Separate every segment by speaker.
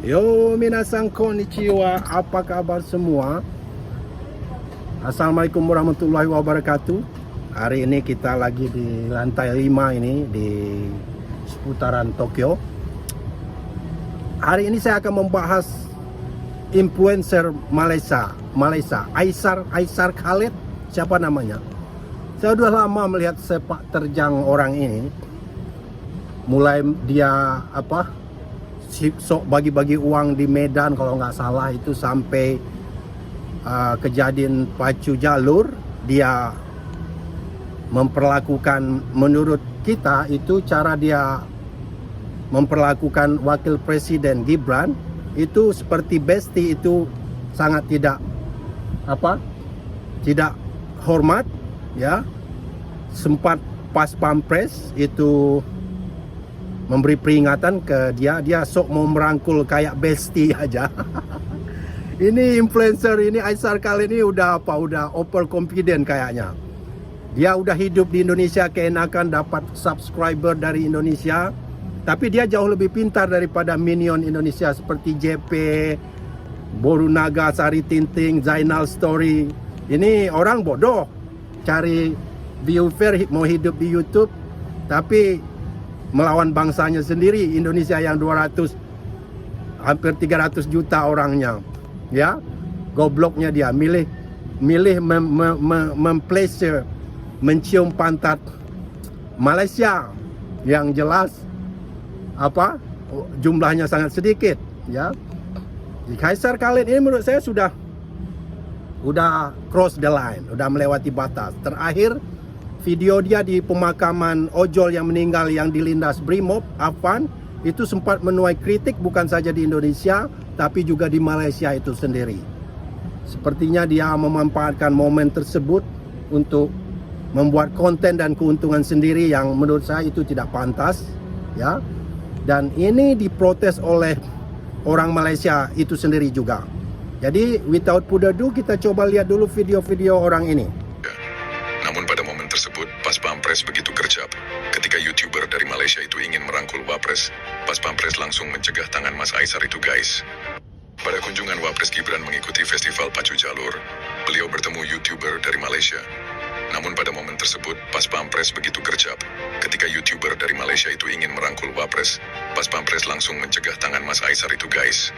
Speaker 1: Yo, minasan konnichiwa, apa kabar semua? Assalamualaikum warahmatullahi wabarakatuh. Hari ini kita lagi di lantai 5 ini di seputaran Tokyo. Hari ini saya akan membahas influencer Malaysia, Aisar Khalid, siapa namanya? Saya sudah lama melihat sepak terjang orang ini. Mulai dia sok bagi-bagi uang di Medan kalau nggak salah itu, sampai kejadian pacu jalur. Dia memperlakukan, menurut kita itu cara dia memperlakukan wakil presiden Gibran itu seperti besti, itu sangat tidak hormat ya. Sempat pas pampres itu memberi peringatan ke dia sok mau merangkul kayak besti aja. Ini influencer ini Aisar Khalid ini udah over confident kayaknya. Dia udah hidup di Indonesia, keenakan dapat subscriber dari Indonesia, tapi dia jauh lebih pintar daripada minion Indonesia seperti JP, Borunaga, Sari Tinting, Zainal Story. Ini orang bodoh cari viewer, mau hidup di YouTube tapi melawan bangsanya sendiri, Indonesia yang 200 hampir 300 juta orangnya ya. Gobloknya dia milih mempleasure, mencium pantat Malaysia yang jelas jumlahnya sangat sedikit ya. Aisar Khalid ini menurut saya sudah cross the line, udah melewati batas. Terakhir video dia di pemakaman ojol yang meninggal yang dilindas Brimob, Afan, itu sempat menuai kritik bukan saja di Indonesia tapi juga di Malaysia itu sendiri. Sepertinya dia memanfaatkan momen tersebut untuk membuat konten dan keuntungan sendiri yang menurut saya itu tidak pantas ya. Dan ini diprotes oleh orang Malaysia itu sendiri juga. Jadi without further ado, kita coba lihat dulu video-video orang ini.
Speaker 2: Namun pada momen tersebut, Pas Pampres begitu gercep. Ketika YouTuber dari Malaysia itu ingin merangkul Wapres, Pas Pampres langsung mencegah tangan Mas Aisar itu, guys. Pada kunjungan Wapres Gibran mengikuti festival pacu jalur, beliau bertemu YouTuber dari Malaysia. Namun pada momen tersebut, Pas Pampres begitu gercep. Ketika YouTuber dari Malaysia itu ingin merangkul Wapres, Pas Pampres langsung mencegah tangan Mas Aisar itu, guys.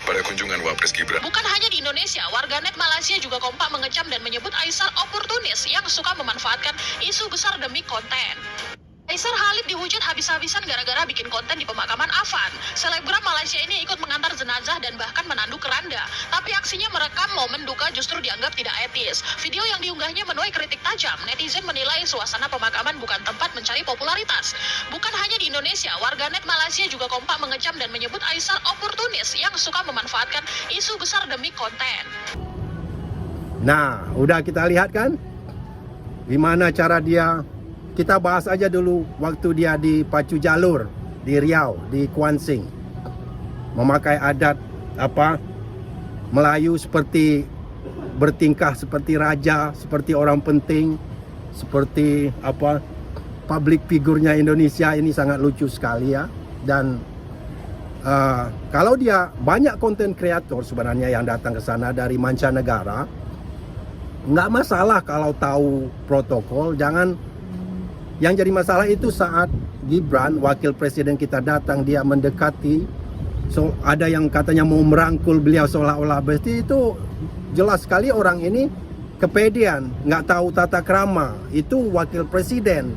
Speaker 2: Pada kunjungan Wapres Gibran.
Speaker 3: Bukan hanya di Indonesia, warganet Malaysia juga kompak mengecam dan menyebut Aisar oportunis yang suka memanfaatkan isu besar demi konten. Aisar Khalid dihujat habis-habisan gara-gara bikin konten di pemakaman Afan. Selebgram Malaysia ini ikut mengantar jenazah dan bahkan menandu keranda. Tapi aksinya merekam momen duka justru dianggap tidak etis. Video yang diunggahnya menuai kritik tajam. Netizen menilai suasana pemakaman bukan tempat mencari popularitas. Bukan hanya di Indonesia, warganet Malaysia juga kompak mengecam dan menyebut Aisar oportunis yang suka memanfaatkan isu besar demi konten.
Speaker 1: Nah, udah kita lihat kan gimana cara dia. Kita bahas aja dulu waktu dia di pacu jalur di Riau, di Kuan Sing, memakai adat Melayu, seperti bertingkah seperti raja, seperti orang penting, seperti public figurnya Indonesia. Ini sangat lucu sekali ya. Dan kalau dia banyak konten kreator sebenarnya yang datang ke sana dari mancanegara, nggak masalah kalau tahu protokol. Yang jadi masalah itu saat Gibran, wakil presiden kita datang, dia mendekati, ada yang katanya mau merangkul beliau seolah-olah besti. Itu jelas sekali orang ini kepedean, nggak tahu tata krama. Itu wakil presiden.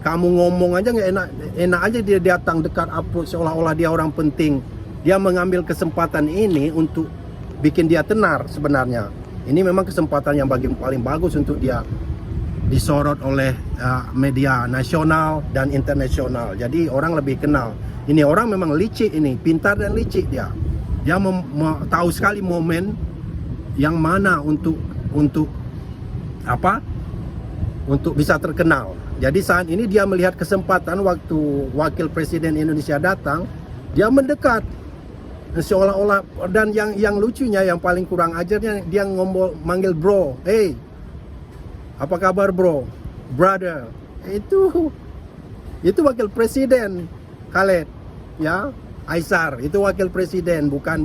Speaker 1: Kamu ngomong aja nggak enak aja dia datang dekat approach seolah-olah dia orang penting. Dia mengambil kesempatan ini untuk bikin dia tenar sebenarnya. Ini memang kesempatan yang paling bagus untuk dia disorot oleh media nasional dan internasional. Jadi orang lebih kenal. Ini orang memang licik, ini pintar dan licik dia. Dia tahu sekali momen yang mana untuk bisa terkenal. Jadi saat ini dia melihat kesempatan waktu wakil presiden Indonesia datang, dia mendekat seolah-olah. Dan yang lucunya, yang paling kurang ajarnya, dia manggil bro, hey, apa kabar bro, brother. Itu wakil presiden Khalid ya. Aisar itu wakil presiden, bukan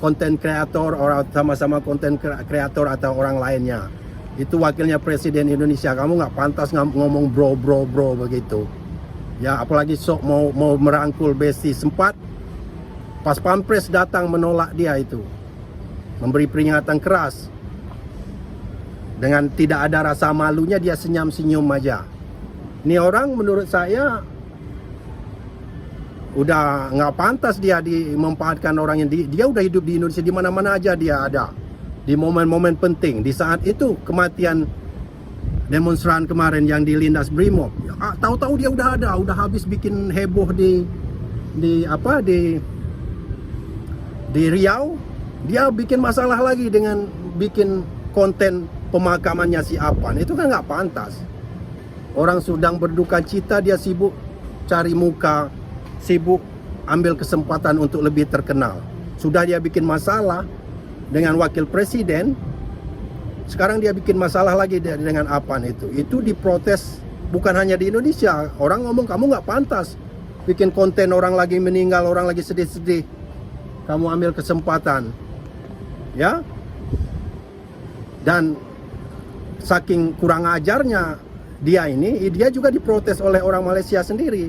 Speaker 1: konten kreator orang sama-sama konten kreator atau orang lainnya. Itu wakilnya presiden Indonesia. Kamu nggak pantas ngomong bro begitu. Ya, apalagi sok mau merangkul Besti. Sempat Pas Pampres datang menolak dia itu, memberi peringatan keras. Dengan tidak ada rasa malunya dia senyum-senyum aja. Ini orang menurut saya udah nggak pantas dia memanfaatkan orang yang dia udah hidup di Indonesia, di mana-mana aja dia ada. Di momen-momen penting, di saat itu kematian demonstran kemarin yang dilindas Brimob, tahu-tahu dia udah ada, udah habis bikin heboh di Riau. Dia bikin masalah lagi dengan bikin konten pemakamannya si Apan. Itu kan nggak pantas. Orang sedang berduka cita, dia sibuk cari muka, sibuk ambil kesempatan untuk lebih terkenal. Sudah dia bikin masalah dengan wakil presiden, sekarang dia bikin masalah lagi dengan Apan itu. Itu diprotes bukan hanya di Indonesia. Orang ngomong kamu nggak pantas bikin konten orang lagi meninggal, orang lagi sedih-sedih. Kamu ambil kesempatan, ya. Dan saking kurang ajarnya dia juga diprotes oleh orang Malaysia sendiri.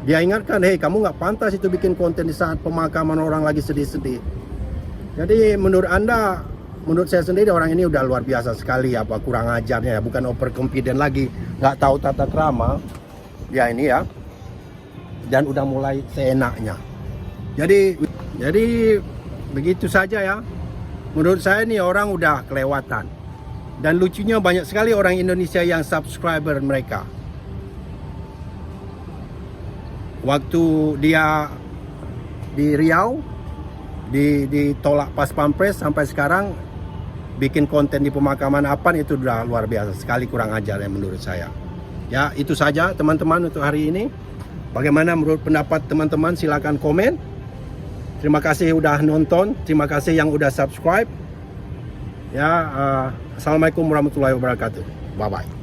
Speaker 1: Dia ingatkan, hei kamu nggak pantas itu bikin konten di saat pemakaman orang lagi sedih-sedih. Jadi menurut saya sendiri orang ini udah luar biasa sekali kurang ajarnya ya, bukan overconfident lagi, nggak tahu tata krama dia ini ya, dan udah mulai seenaknya. Jadi begitu saja ya. Menurut saya ini orang udah kelewatan. Dan lucunya banyak sekali orang Indonesia yang subscriber mereka. Waktu dia di Riau ditolak pas Pampres, sampai sekarang bikin konten di pemakaman Apan, itu udah luar biasa sekali kurang ajar ya menurut saya. Ya, itu saja teman-teman untuk hari ini. Bagaimana menurut pendapat teman-teman, silakan komen. Terima kasih udah nonton, terima kasih yang udah subscribe. Ya, assalamualaikum warahmatullahi wabarakatuh. Bye bye.